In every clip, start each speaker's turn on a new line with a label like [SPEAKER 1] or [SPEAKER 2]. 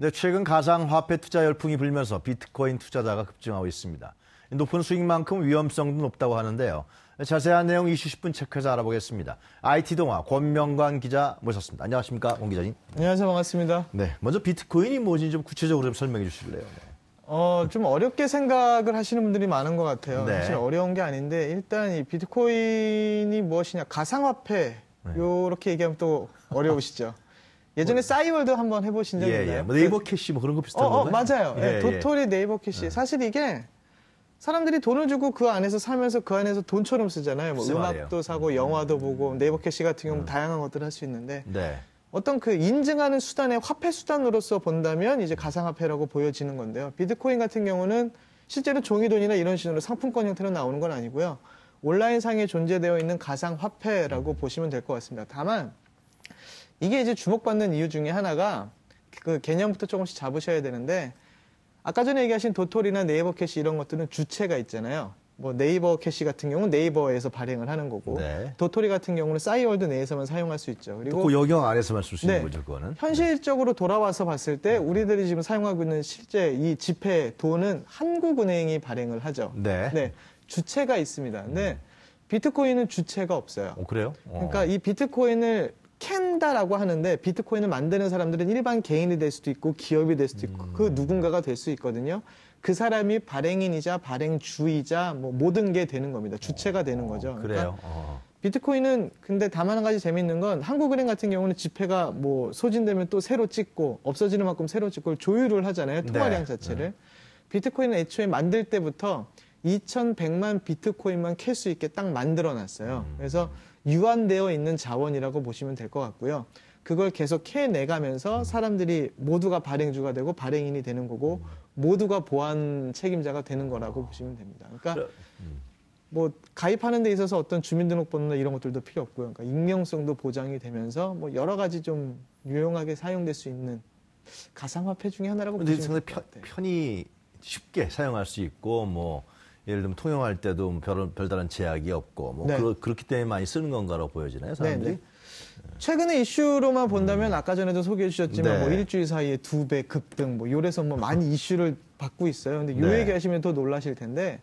[SPEAKER 1] 네, 최근 가상화폐 투자 열풍이 불면서 비트코인 투자자가 급증하고 있습니다. 높은 수익만큼 위험성도 높다고 하는데요. 자세한 내용 이슈 10분 체크해서 알아보겠습니다. IT동아 권명관 기자 모셨습니다. 안녕하십니까, 권 기자님.
[SPEAKER 2] 안녕하세요, 반갑습니다.
[SPEAKER 1] 네, 먼저 비트코인이 뭔지 좀 구체적으로 좀 설명해 주실래요? 네.
[SPEAKER 2] 좀 어렵게 생각을 하시는 분들이 많은 것 같아요.
[SPEAKER 1] 네.
[SPEAKER 2] 사실 어려운 게 아닌데 일단 이 비트코인이 무엇이냐, 가상화폐 요렇게 얘기하면 또 어려우시죠. 예전에 싸이월드 한번 해보신 적 있나요?
[SPEAKER 1] 뭐 네이버 캐시 뭐 그런 거 비슷한 건가요?
[SPEAKER 2] 맞아요. 도토리 네이버 캐시. 사실 이게 사람들이 돈을 주고 그 안에서 살면서 그 안에서 돈처럼 쓰잖아요. 뭐 음악도 사고 영화도 보고 네이버 캐시 같은 경우는 다양한 것들을 할 수 있는데 어떤 그 인증하는 수단의 화폐 수단으로서 본다면 이제 가상화폐라고 보여지는 건데요. 비트코인 같은 경우는 실제로 종이돈이나 이런 식으로 상품권 형태로 나오는 건 아니고요. 온라인상에 존재되어 있는 가상화폐라고 보시면 될 것 같습니다. 다만 이게 이제 주목받는 이유 중에 하나가 그 개념부터 조금씩 잡으셔야 되는데, 아까 전에 얘기하신 도토리나 네이버 캐시 이런 것들은 주체가 있잖아요. 뭐 네이버 캐시 같은 경우는 네이버에서 발행을 하는 거고, 도토리 같은 경우는 싸이월드 내에서만 사용할 수 있죠. 그리고
[SPEAKER 1] 그 영역 안에서만 쓸 수 있는 거죠, 그거는.
[SPEAKER 2] 현실적으로 돌아와서 봤을 때 우리들이 지금 사용하고 있는 실제 이 지폐 돈은 한국은행이 발행을 하죠. 주체가 있습니다. 근데 비트코인은 주체가 없어요.
[SPEAKER 1] 그래요?
[SPEAKER 2] 그러니까 이 비트코인을 캔다라고 하는데, 비트코인을 만드는 사람들은 일반 개인이 될 수도 있고 기업이 될 수도 있고 그 누군가가 될 수 있거든요. 그 사람이 발행인이자 발행주이자 뭐 모든 게 되는 겁니다. 주체가 되는 거죠.
[SPEAKER 1] 그래요?
[SPEAKER 2] 그러니까 비트코인은 근데 다만 한 가지 재밌는 건, 한국은행 같은 경우는 지폐가 뭐 소진되면 또 새로 찍고 없어지는 만큼 새로 찍고 조율을 하잖아요. 통화량 자체를. 비트코인은 애초에 만들 때부터 2100만 비트코인만 캘 수 있게 딱 만들어 놨어요. 그래서 유한되어 있는 자원이라고 보시면 될 것 같고요. 그걸 계속 캐내가면서 사람들이 모두가 발행주가 되고 발행인이 되는 거고, 모두가 보안 책임자가 되는 거라고 보시면 됩니다. 그러니까 뭐 가입하는 데 있어서 어떤 주민등록번호나 이런 것들도 필요 없고요. 그러니까 익명성도 보장이 되면서 뭐 여러 가지 좀 유용하게 사용될 수 있는 가상화폐 중에 하나라고 보시면 될 것 같아요.
[SPEAKER 1] 편히 쉽게 사용할 수 있고, 뭐 예를 들면 통용할 때도 별다른 제약이 없고, 뭐 그렇기 때문에 많이 쓰는 건가로 보여지나요, 사람들이?
[SPEAKER 2] 최근의 이슈로만 본다면 아까 전에도 소개해 주셨지만 뭐 일주일 사이에 2배 급등, 뭐 요래서 뭐 많이 이슈를 받고 있어요. 근데 요 얘기하시면 더 놀라실 텐데,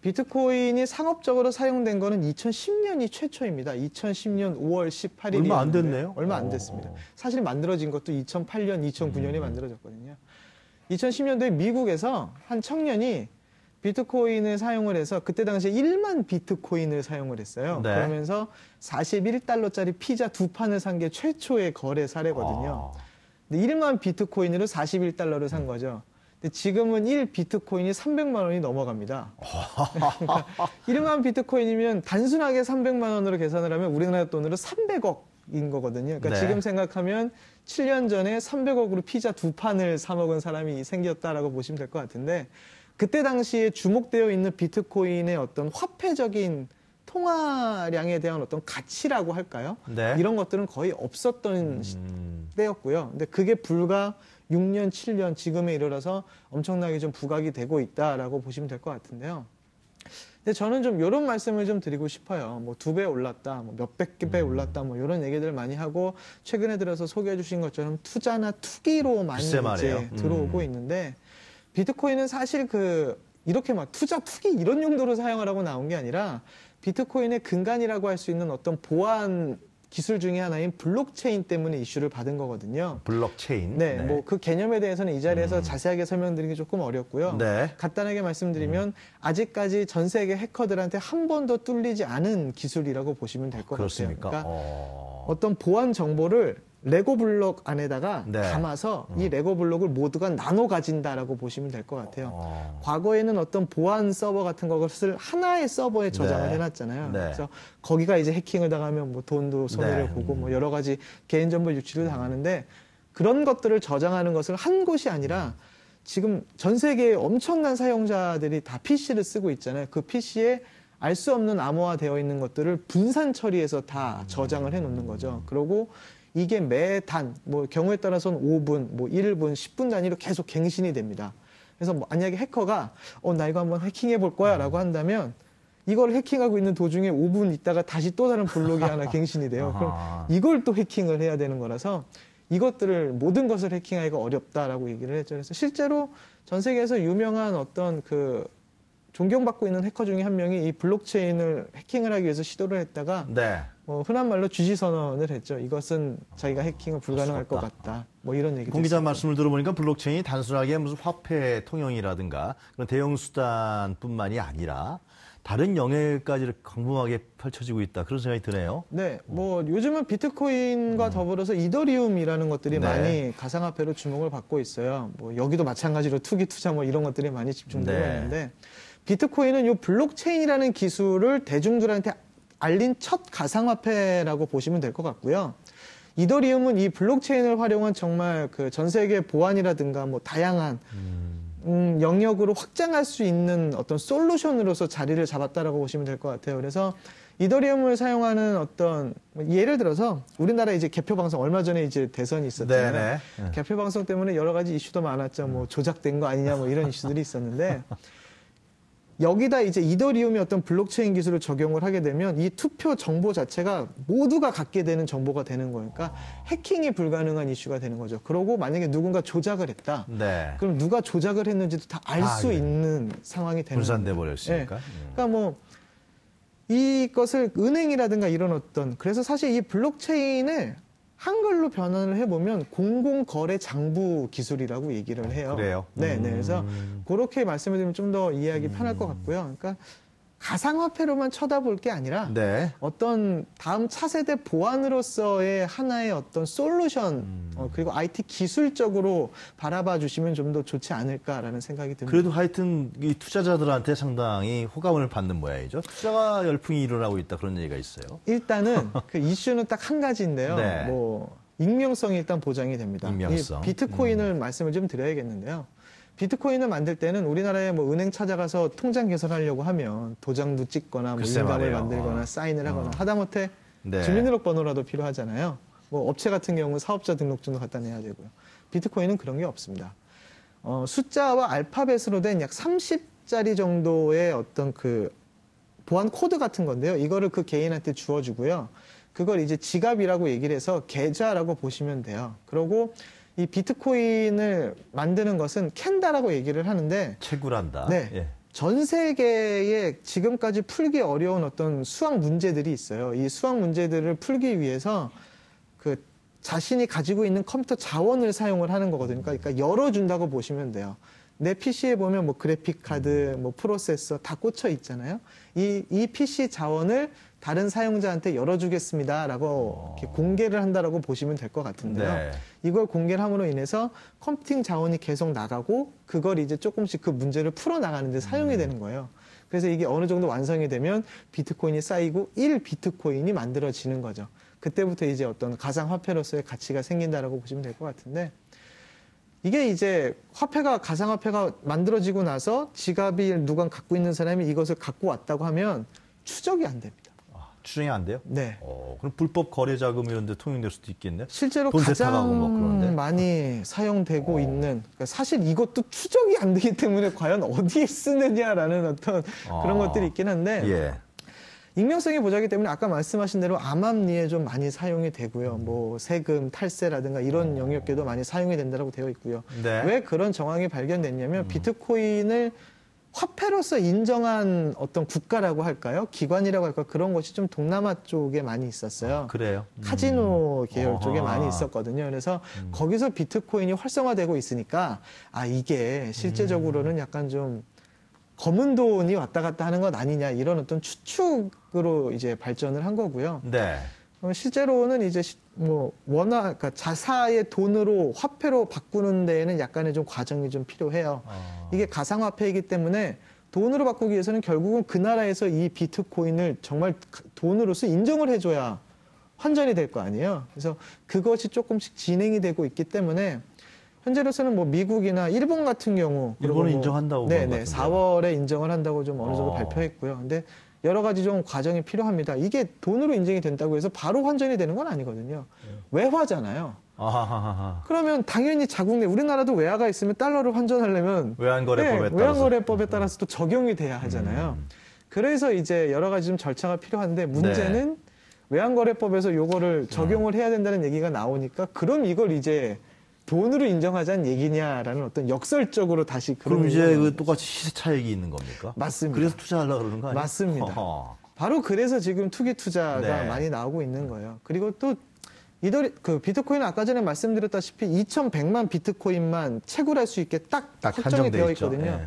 [SPEAKER 2] 비트코인이 상업적으로 사용된 거는 2010년이 최초입니다. 2010년 5월 18일이
[SPEAKER 1] 얼마 안 됐네요.
[SPEAKER 2] 얼마 안 됐습니다. 사실 만들어진 것도 2008년, 2009년에 만들어졌거든요. 2010년도에 미국에서 한 청년이 비트코인을 사용을 해서 그때 당시에 1만 비트코인을 사용을 했어요. 그러면서 41달러짜리 피자 2판을 산 게 최초의 거래 사례거든요. 근데 1만 비트코인으로 41달러를 산 거죠. 근데 지금은 1 비트코인이 300만 원이 넘어갑니다. 그러니까 1만 비트코인이면 단순하게 300만 원으로 계산을 하면 우리나라 돈으로 300억인 거거든요. 그러니까 지금 생각하면 7년 전에 300억으로 피자 2판을 사 먹은 사람이 생겼다라고 보시면 될 것 같은데, 그때 당시에 주목되어 있는 비트코인의 어떤 화폐적인 통화량에 대한 어떤 가치라고 할까요? 이런 것들은 거의 없었던 때였고요. 근데 그게 불과 6년, 7년 지금에 이르러서 엄청나게 좀 부각이 되고 있다라고 보시면 될 것 같은데요. 근데 저는 좀 이런 말씀을 좀 드리고 싶어요. 뭐 2배 올랐다, 뭐 몇백 배 올랐다, 뭐 이런 얘기들 많이 하고, 최근에 들어서 소개해 주신 것처럼 투자나 투기로 많이 이제 들어오고 있는데, 비트코인은 사실 이렇게 막 투자, 투기 이런 용도로 사용하라고 나온 게 아니라, 비트코인의 근간이라고 할 수 있는 어떤 보안 기술 중에 하나인 블록체인 때문에 이슈를 받은 거거든요.
[SPEAKER 1] 블록체인?
[SPEAKER 2] 뭐 그 개념에 대해서는 이 자리에서 자세하게 설명드리기 조금 어렵고요. 간단하게 말씀드리면 아직까지 전 세계 해커들한테 한 번도 뚫리지 않은 기술이라고 보시면 될 것 같아요. 그러니까 어떤 보안 정보를 레고 블록 안에다가 담아서 이 레고 블록을 모두가 나눠 가진다라고 보시면 될 것 같아요. 과거에는 어떤 보안 서버 같은 것을 하나의 서버에 저장을 해놨잖아요. 그래서 거기가 이제 해킹을 당하면 뭐 돈도 손해를 보고 뭐 여러 가지 개인정보 유출을 당하는데, 그런 것들을 저장하는 것을 한 곳이 아니라 지금 전 세계에 엄청난 사용자들이 다 PC를 쓰고 있잖아요. 그 PC에 알 수 없는 암호화되어 있는 것들을 분산 처리해서 다 저장을 해놓는 거죠. 그리고 이게 매단, 뭐 경우에 따라서는 5분, 뭐 1분, 10분 단위로 계속 갱신이 됩니다. 그래서 만약에 해커가 나 이거 한번 해킹해 볼 거야 라고 한다면, 이걸 해킹하고 있는 도중에 5분 있다가 다시 또 다른 블록이 하나 갱신이 돼요. 그럼 이걸 또 해킹을 해야 되는 거라서 이것들을 모든 것을 해킹하기가 어렵다라고 얘기를 했죠. 그래서 실제로 전 세계에서 유명한 어떤 그 존경받고 있는 해커 중에 한 명이 이 블록체인을 해킹을 하기 위해서 시도를 했다가
[SPEAKER 1] 네.
[SPEAKER 2] 흔한 말로 주지 선언을 했죠. 이것은 자기가 해킹은 불가능할 것 같다. 뭐 이런 얘기도
[SPEAKER 1] 공 기자
[SPEAKER 2] 있습니다.
[SPEAKER 1] 말씀을 들어보니까 블록체인이 단순하게 무슨 화폐 통용이라든가 그런 대형 수단뿐만이 아니라 다른 영역까지 광범하게 펼쳐지고 있다. 그런 생각이 드네요.
[SPEAKER 2] 네, 뭐 요즘은 비트코인과 더불어서 이더리움이라는 것들이
[SPEAKER 1] 네.
[SPEAKER 2] 많이 가상화폐로 주목을 받고 있어요. 뭐 여기도 마찬가지로 투기 투자 뭐 이런 것들이 많이 집중되고
[SPEAKER 1] 네.
[SPEAKER 2] 있는데 비트코인은 이 블록체인이라는 기술을 대중들한테 알린 첫 가상화폐라고 보시면 될 것 같고요. 이더리움은 이 블록체인을 활용한 정말 그 전 세계 보안이라든가 뭐 다양한 영역으로 확장할 수 있는 어떤 솔루션으로서 자리를 잡았다라고 보시면 될 것 같아요. 그래서 이더리움을 사용하는 어떤 예를 들어서 우리나라 이제 개표 방송 얼마 전에 이제 대선이 있었잖아요.
[SPEAKER 1] 네네.
[SPEAKER 2] 개표 방송 때문에 여러 가지 이슈도 많았죠. 뭐 조작된 거 아니냐 뭐 이런 이슈들이 있었는데 여기다 이제 이더리움의 어떤 블록체인 기술을 적용을 하게 되면 이 투표 정보 자체가 모두가 갖게 되는 정보가 되는 거니까 해킹이 불가능한 이슈가 되는 거죠. 그러고 만약에 누군가 조작을 했다.
[SPEAKER 1] 네.
[SPEAKER 2] 그럼 누가 조작을 했는지도 다 알 수 있는 상황이 되는
[SPEAKER 1] 분산돼
[SPEAKER 2] 거예요.
[SPEAKER 1] 버렸으니까.
[SPEAKER 2] 네. 그러니까 뭐 이것을 은행이라든가 이런 어떤 그래서 사실 이 블록체인을 한글로 변환을 해보면 공공거래 장부 기술이라고 얘기를 해요.
[SPEAKER 1] 그래요?
[SPEAKER 2] 네, 네. 그래서 그렇게 말씀을 드리면 좀 더 이해하기 편할 것 같고요. 그러니까 가상화폐로만 쳐다볼 게 아니라
[SPEAKER 1] 네.
[SPEAKER 2] 어떤 다음 차세대 보안으로서의 하나의 어떤 솔루션 그리고 IT 기술적으로 바라봐 주시면 좀 더 좋지 않을까라는 생각이 듭니다.
[SPEAKER 1] 그래도 하여튼 이 투자자들한테 상당히 호감을 받는 모양이죠. 투자가 열풍이 일어나고 있다 그런 얘기가 있어요.
[SPEAKER 2] 일단은 그 이슈는 딱 한 가지인데요.
[SPEAKER 1] 네.
[SPEAKER 2] 뭐 익명성이 일단 보장이 됩니다.
[SPEAKER 1] 익명성.
[SPEAKER 2] 이 비트코인을 말씀을 좀 드려야겠는데요. 비트코인을 만들 때는 우리나라에 뭐 은행 찾아가서 통장 개설하려고 하면 도장도 찍거나 뭐
[SPEAKER 1] 글쎄
[SPEAKER 2] 인감을
[SPEAKER 1] 말이에요.
[SPEAKER 2] 만들거나 사인을 하거나 하다못해
[SPEAKER 1] 네.
[SPEAKER 2] 주민등록번호라도 필요하잖아요. 뭐 업체 같은 경우는 사업자 등록증도 갖다 내야 되고요. 비트코인은 그런 게 없습니다. 숫자와 알파벳으로 된 약 30자리 정도의 어떤 그 보안 코드 같은 건데요. 이거를 그 개인한테 주어주고요. 그걸 이제 지갑이라고 얘기를 해서 계좌라고 보시면 돼요. 그리고 이 비트코인을 만드는 것은 캔다라고 얘기를 하는데
[SPEAKER 1] 채굴한다.
[SPEAKER 2] 네.
[SPEAKER 1] 예.
[SPEAKER 2] 전 세계에 지금까지 풀기 어려운 어떤 수학 문제들이 있어요. 이 수학 문제들을 풀기 위해서 그 자신이 가지고 있는 컴퓨터 자원을 사용을 하는 거거든요. 그러니까 열어준다고 보시면 돼요. 내 PC에 보면 뭐 그래픽 카드, 뭐 프로세서 다 꽂혀 있잖아요. 이 PC 자원을 다른 사용자한테 열어주겠습니다라고 이렇게 공개를 한다라고 보시면 될 것 같은데요.
[SPEAKER 1] 네.
[SPEAKER 2] 이걸 공개를 함으로 인해서 컴퓨팅 자원이 계속 나가고 그걸 이제 조금씩 그 문제를 풀어 나가는데 사용이 되는 거예요. 그래서 이게 어느 정도 완성이 되면 비트코인이 쌓이고 1비트코인이 만들어지는 거죠. 그때부터 이제 어떤 가상화폐로서의 가치가 생긴다라고 보시면 될 것 같은데 이게 이제 가상화폐가 만들어지고 나서 지갑이 누가 갖고 있는 사람이 이것을 갖고 왔다고 하면 추적이 안 됩니다.
[SPEAKER 1] 추정이 안 돼요?
[SPEAKER 2] 네.
[SPEAKER 1] 그럼 불법 거래 자금 이런 데 통용될 수도 있겠네요.
[SPEAKER 2] 실제로
[SPEAKER 1] 돈 세탁하고
[SPEAKER 2] 가장
[SPEAKER 1] 뭐 그런데.
[SPEAKER 2] 많이 사용되고 있는 그러니까 사실 이것도 추적이 안 되기 때문에 과연 어디에 쓰느냐라는 어떤 그런 것들이 있긴 한데
[SPEAKER 1] 예.
[SPEAKER 2] 익명성이 보장이기 때문에 아까 말씀하신 대로 암암리에 좀 많이 사용이 되고요. 뭐 세금 탈세라든가 이런 영역에도 많이 사용이 된다고 되어 있고요.
[SPEAKER 1] 네.
[SPEAKER 2] 왜 그런 정황이 발견됐냐면 비트코인을 화폐로서 인정한 어떤 국가라고 할까요? 기관이라고 할까요? 그런 것이 좀 동남아 쪽에 많이 있었어요.
[SPEAKER 1] 그래요?
[SPEAKER 2] 카지노 계열
[SPEAKER 1] 어허.
[SPEAKER 2] 쪽에 많이 있었거든요. 그래서 거기서 비트코인이 활성화되고 있으니까 이게 실제적으로는 약간 좀 검은 돈이 왔다 갔다 하는 것 아니냐 이런 어떤 추측으로 이제 발전을 한 거고요.
[SPEAKER 1] 네.
[SPEAKER 2] 실제로는 이제 뭐 그러니까 자사의 돈으로 화폐로 바꾸는 데에는 약간의 좀 과정이 좀 필요해요. 이게 가상화폐이기 때문에 돈으로 바꾸기 위해서는 결국은 그 나라에서 이 비트코인을 정말 돈으로서 인정을 해줘야 환전이 될 거 아니에요. 그래서 그것이 조금씩 진행이 되고 있기 때문에 현재로서는 뭐 미국이나 일본 같은 경우
[SPEAKER 1] 일본은 인정한다고
[SPEAKER 2] 네네
[SPEAKER 1] 그런 것 같은데요.
[SPEAKER 2] 4월에 인정을 한다고 좀 어느 정도 발표했고요. 근데 여러 가지 좀 과정이 필요합니다. 이게 돈으로 인정이 된다고 해서 바로 환전이 되는 건 아니거든요. 외화잖아요.
[SPEAKER 1] 아하하하.
[SPEAKER 2] 그러면 당연히 자국 내 우리나라도 외화가 있으면 달러를 환전하려면
[SPEAKER 1] 외환거래법에 따라서.
[SPEAKER 2] 외환거래법에 따라서 또 적용이 돼야 하잖아요. 그래서 이제 여러 가지 좀 절차가 필요한데 문제는 외환거래법에서 요거를 적용을 해야 된다는 얘기가 나오니까 그럼 이걸 이제 돈으로 인정하자는 얘기냐라는 어떤 역설적으로 다시 그런
[SPEAKER 1] 그럼 이제 그 똑같이 시세 차익이 있는 겁니까?
[SPEAKER 2] 맞습니다.
[SPEAKER 1] 그래서 투자하려고 그러는 거 아니에요?
[SPEAKER 2] 맞습니다.
[SPEAKER 1] 허허.
[SPEAKER 2] 바로 그래서 지금 투기 투자가
[SPEAKER 1] 네.
[SPEAKER 2] 많이 나오고 있는 거예요. 그리고 또 그 비트코인은 아까 전에 말씀드렸다시피 2,100만 비트코인만 채굴할 수 있게 딱 확정이
[SPEAKER 1] 한정돼
[SPEAKER 2] 되어
[SPEAKER 1] 있죠.
[SPEAKER 2] 있거든요.
[SPEAKER 1] 예.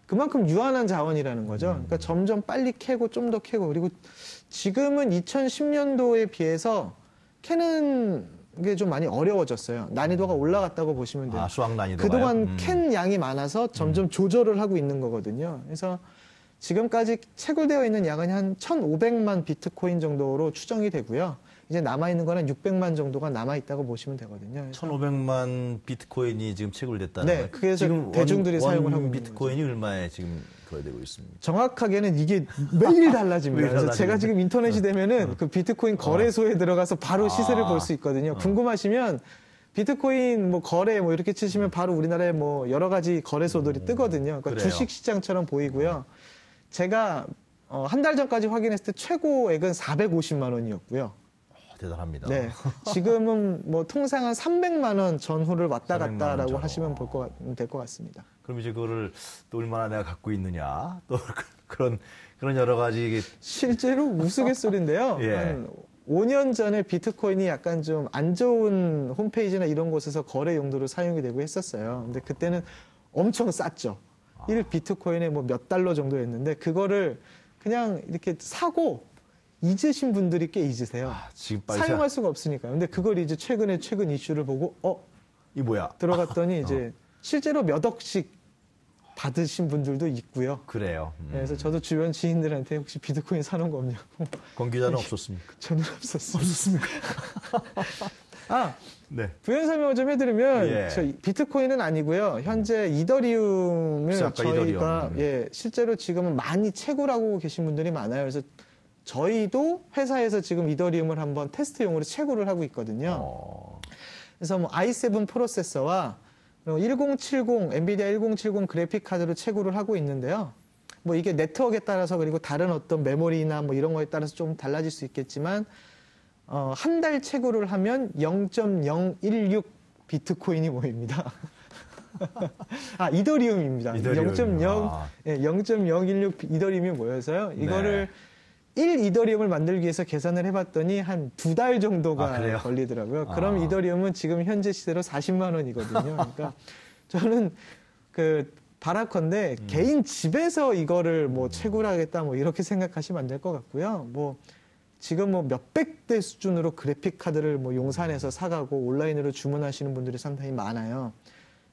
[SPEAKER 2] 그만큼 유한한 자원이라는 거죠. 그러니까 점점 빨리 캐고 좀 더 캐고 그리고 지금은 2010년도에 비해서 캐는 게 좀 많이 어려워졌어요. 난이도가 올라갔다고 보시면 돼요.
[SPEAKER 1] 아, 수학 난이도가
[SPEAKER 2] 그동안 캔 양이 많아서 점점 조절을 하고 있는 거거든요. 그래서 지금까지 채굴되어 있는 양은 한 1,500만 비트코인 정도로 추정이 되고요. 이제 남아있는 거는 600만 정도가 남아있다고 보시면 되거든요.
[SPEAKER 1] 1,500만 비트코인이 지금 채굴됐다는
[SPEAKER 2] 네,
[SPEAKER 1] 거예요?
[SPEAKER 2] 그래서
[SPEAKER 1] 지금
[SPEAKER 2] 대중들이 사용을 하고 있는
[SPEAKER 1] 비트코인이 얼마에 지금 거래되고 있습니다?
[SPEAKER 2] 정확하게는 이게 매일 달라집니다.
[SPEAKER 1] 매일
[SPEAKER 2] 그래서
[SPEAKER 1] 달라지는데?
[SPEAKER 2] 제가 지금 인터넷이 되면은 그 비트코인 거래소에 들어가서 바로 시세를 볼 수 있거든요. 궁금하시면 비트코인 뭐 거래 뭐 이렇게 치시면 바로 우리나라에 뭐 여러 가지 거래소들이 뜨거든요. 그러니까
[SPEAKER 1] 그래요.
[SPEAKER 2] 주식 시장처럼 보이고요. 제가 한 달 전까지 확인했을 때 최고액은 450만 원이었고요.
[SPEAKER 1] 대단합니다.
[SPEAKER 2] 네. 지금은 뭐 통상 한 300만 원 전후를 왔다
[SPEAKER 1] 300만 원
[SPEAKER 2] 갔다라고
[SPEAKER 1] 전후.
[SPEAKER 2] 하시면 될 것 같습니다.
[SPEAKER 1] 그럼 이제 그거를 또 얼마나 내가 갖고 있느냐, 또 그런 여러 가지
[SPEAKER 2] 실제로 우스갯소리인데요.
[SPEAKER 1] 예.
[SPEAKER 2] 한 5년 전에 비트코인이 약간 좀 안 좋은 홈페이지나 이런 곳에서 거래 용도로 사용이 되고 했었어요. 근데 그때는 엄청 쌌죠. 1 비트코인에 뭐 몇 달러 정도였는데 그거를 그냥 이렇게 사고 잊으신 분들이 꽤 잊으세요.
[SPEAKER 1] 지금 빨리
[SPEAKER 2] 사용할 수가 없으니까요. 근데 그걸 이제 최근 이슈를 보고
[SPEAKER 1] 이 뭐야?
[SPEAKER 2] 들어갔더니 이제 실제로 몇 억씩 받으신 분들도 있고요.
[SPEAKER 1] 그래요.
[SPEAKER 2] 그래서 저도 주변 지인들한테 혹시 비트코인 사놓은 거 없냐고.
[SPEAKER 1] 권 기자는 없었습니까?
[SPEAKER 2] 저는 없었어요.
[SPEAKER 1] 없었습니까? 네.
[SPEAKER 2] 부연 설명을 좀 해드리면
[SPEAKER 1] 예.
[SPEAKER 2] 저 비트코인은 아니고요. 현재 이더리움을
[SPEAKER 1] 그래서 아까
[SPEAKER 2] 저희가
[SPEAKER 1] 이더리움.
[SPEAKER 2] 실제로 지금은 많이 채굴하고 계신 분들이 많아요. 그래서 저희도 회사에서 지금 이더리움을 한번 테스트용으로 채굴을 하고 있거든요. 그래서 뭐 i7 프로세서와 1070 엔비디아 1070 그래픽 카드로 채굴을 하고 있는데요. 뭐 이게 네트워크에 따라서 그리고 다른 어떤 메모리나 뭐 이런 거에 따라서 좀 달라질 수 있겠지만 한 달 채굴을 하면 0.016 비트코인이 모입니다. 이더리움입니다.
[SPEAKER 1] 이더리움.
[SPEAKER 2] 0.016 이더리움이 모여서요. 이거를 1 이더리움을 만들기 위해서 계산을 해봤더니 한 2달 정도가 걸리더라고요. 그럼 이더리움은 지금 현재 시세로 40만 원이거든요. 그러니까 저는 바라컨대 개인 집에서 이거를 뭐 채굴하겠다 뭐 이렇게 생각하시면 안 될 것 같고요. 뭐 지금 뭐 몇백 대 수준으로 그래픽 카드를 뭐 용산에서 사가고 온라인으로 주문하시는 분들이 상당히 많아요.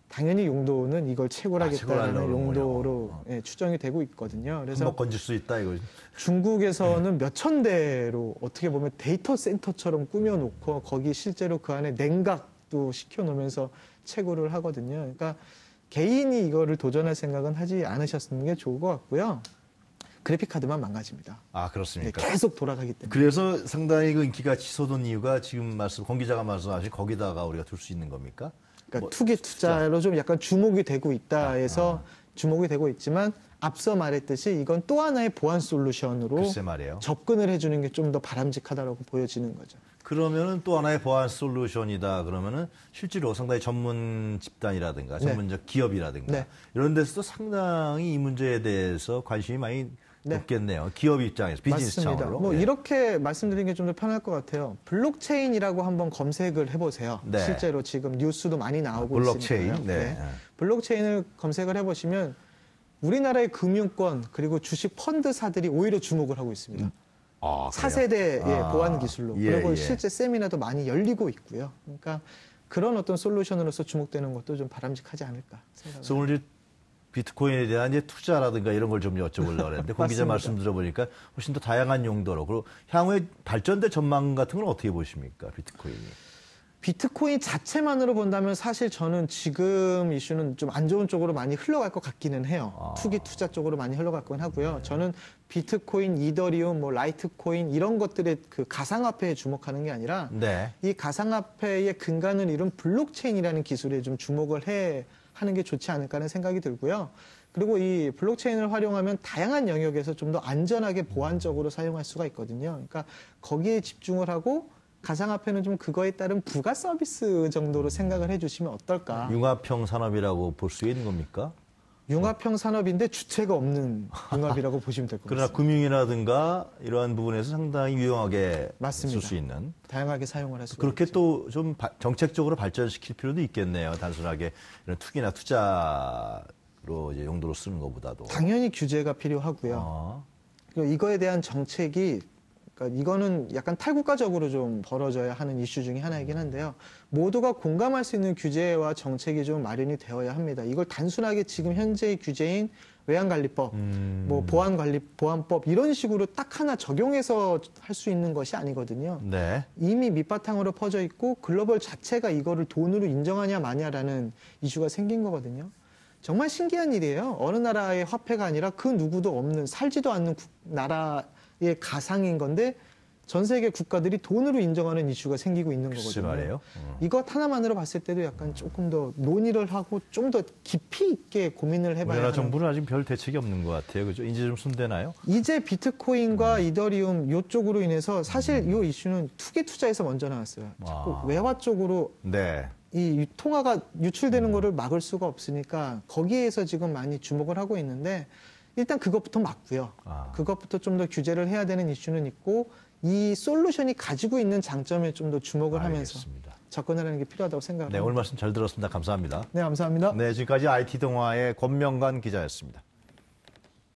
[SPEAKER 2] 당연히 용도는 이걸 채굴하겠다는 용도로 추정이 되고 있거든요. 그래서
[SPEAKER 1] 한번 건질 수 있다 이거.
[SPEAKER 2] 중국에서는 몇천 대로 어떻게 보면 데이터 센터처럼 꾸며놓고 거기 실제로 그 안에 냉각도 시켜놓으면서 채굴을 하거든요. 그러니까 개인이 이거를 도전할 생각은 하지 않으셨는 게 좋을 것 같고요. 그래픽 카드만 망가집니다.
[SPEAKER 1] 아, 그렇습니까?
[SPEAKER 2] 계속 돌아가기 때문에.
[SPEAKER 1] 그래서 상당히 그 인기가 치솟은 이유가 지금 권 기자가 말씀하신 거기다가 우리가 둘 수 있는 겁니까?
[SPEAKER 2] 그러니까 투기 투자로 좀 약간 주목이 되고 있다 해서 주목이 되고 있지만 앞서 말했듯이 이건 또 하나의 보안 솔루션으로
[SPEAKER 1] 글쎄 말이에요.
[SPEAKER 2] 접근을 해주는 게 좀 더 바람직하다고 보여지는 거죠.
[SPEAKER 1] 그러면은 또 하나의 보안 솔루션이다 그러면은 실제로 상당히 전문 집단이라든가 전문적 기업이라든가 이런 데서도 상당히 이 문제에 대해서 관심이 많이 높겠네요. 기업 입장에서 비즈니스
[SPEAKER 2] 맞습니다.
[SPEAKER 1] 차원으로.
[SPEAKER 2] 뭐 이렇게 말씀드리는 게 좀 더 편할 것 같아요. 블록체인이라고 한번 검색을 해보세요. 실제로 지금 뉴스도 많이 나오고
[SPEAKER 1] 블록체인.
[SPEAKER 2] 있으니까요. 블록체인을 검색을 해보시면 우리나라의 금융권 그리고 주식 펀드사들이 오히려 주목을 하고 있습니다. 4세대 보안 기술로. 그리고 실제 세미나도 많이 열리고 있고요. 그러니까 그런 어떤 솔루션으로서 주목되는 것도 좀 바람직하지 않을까 생각합니다.
[SPEAKER 1] 그래서 오늘 비트코인에 대한 이제 투자라든가 이런 걸 좀 여쭤보려고 했는데 권 기자 말씀 들어보니까 훨씬 더 다양한 용도로 그리고 향후에 발전될 전망 같은 건 어떻게 보십니까? 비트코인이.
[SPEAKER 2] 비트코인 자체만으로 본다면 사실 저는 지금 이슈는 좀 안 좋은 쪽으로 많이 흘러갈 것 같기는 해요. 투기 투자 쪽으로 많이 흘러갈 건 하고요. 저는 비트코인, 이더리움, 뭐 라이트코인 이런 것들의 그 가상화폐에 주목하는 게 아니라
[SPEAKER 1] 네.
[SPEAKER 2] 이 가상화폐의 근간을 이룬 블록체인이라는 기술에 좀 주목을 하는 게 좋지 않을까 하는 생각이 들고요. 그리고 이 블록체인을 활용하면 다양한 영역에서 좀 더 안전하게 보안적으로 사용할 수가 있거든요. 그러니까 거기에 집중을 하고 가상화폐는 좀 그거에 따른 부가 서비스 정도로 생각을 해주시면 어떨까.
[SPEAKER 1] 융합형 산업이라고 볼 수 있는 겁니까?
[SPEAKER 2] 융합형 산업인데 주체가 없는 융합이라고 보시면 될 것
[SPEAKER 1] 그러나
[SPEAKER 2] 같습니다.
[SPEAKER 1] 금융이라든가 이러한 부분에서 상당히 유용하게
[SPEAKER 2] 맞습니다.
[SPEAKER 1] 쓸 수 있는.
[SPEAKER 2] 다양하게 사용을 할 수가
[SPEAKER 1] 그렇게
[SPEAKER 2] 있죠.
[SPEAKER 1] 또 좀 정책적으로 발전시킬 필요도 있겠네요. 단순하게 이런 투기나 투자로 이제 용도로 쓰는 것보다도.
[SPEAKER 2] 당연히 규제가 필요하고요.
[SPEAKER 1] 어.
[SPEAKER 2] 그리고 이거에 대한 정책이 그러니까 이거는 약간 탈국가적으로 좀 벌어져야 하는 이슈 중에 하나이긴 한데요. 모두가 공감할 수 있는 규제와 정책이 좀 마련이 되어야 합니다. 이걸 단순하게 지금 현재의 규제인 외환관리법, 뭐 보안법 이런 식으로 딱 하나 적용해서 할 수 있는 것이 아니거든요.
[SPEAKER 1] 네.
[SPEAKER 2] 이미 밑바탕으로 퍼져 있고 글로벌 자체가 이거를 돈으로 인정하냐 마냐라는 이슈가 생긴 거거든요. 정말 신기한 일이에요. 어느 나라의 화폐가 아니라 그 누구도 없는 살지도 않는 나라의 가상인 건데 전 세계 국가들이 돈으로 인정하는 이슈가 생기고 있는
[SPEAKER 1] 글쎄
[SPEAKER 2] 거거든요.
[SPEAKER 1] 말이에요.
[SPEAKER 2] 이것 하나만으로 봤을 때도 약간 조금 더 논의를 하고 좀 더 깊이 있게 고민을 해봐야
[SPEAKER 1] 우리나라
[SPEAKER 2] 하는.
[SPEAKER 1] 정부는 아직 별 대책이 없는 것 같아요. 그죠? 이제 좀 손대나요?
[SPEAKER 2] 이제 비트코인과 이더리움 이쪽으로 인해서 사실 이 이슈는 투기 투자에서 먼저 나왔어요. 자꾸 외화 쪽으로
[SPEAKER 1] 네.
[SPEAKER 2] 이 통화가 유출되는 거를 막을 수가 없으니까 거기에서 지금 많이 주목을 하고 있는데 일단 그것부터 막고요. 그것부터 좀 더 규제를 해야 되는 이슈는 있고 이 솔루션이 가지고 있는 장점에 좀 더 주목을 하면서
[SPEAKER 1] 알겠습니다.
[SPEAKER 2] 접근하는 게 필요하다고 생각합니다.
[SPEAKER 1] 네, 오늘 말씀 잘 들었습니다. 감사합니다.
[SPEAKER 2] 네, 감사합니다.
[SPEAKER 1] 네, 지금까지 IT 동아의 권명관 기자였습니다.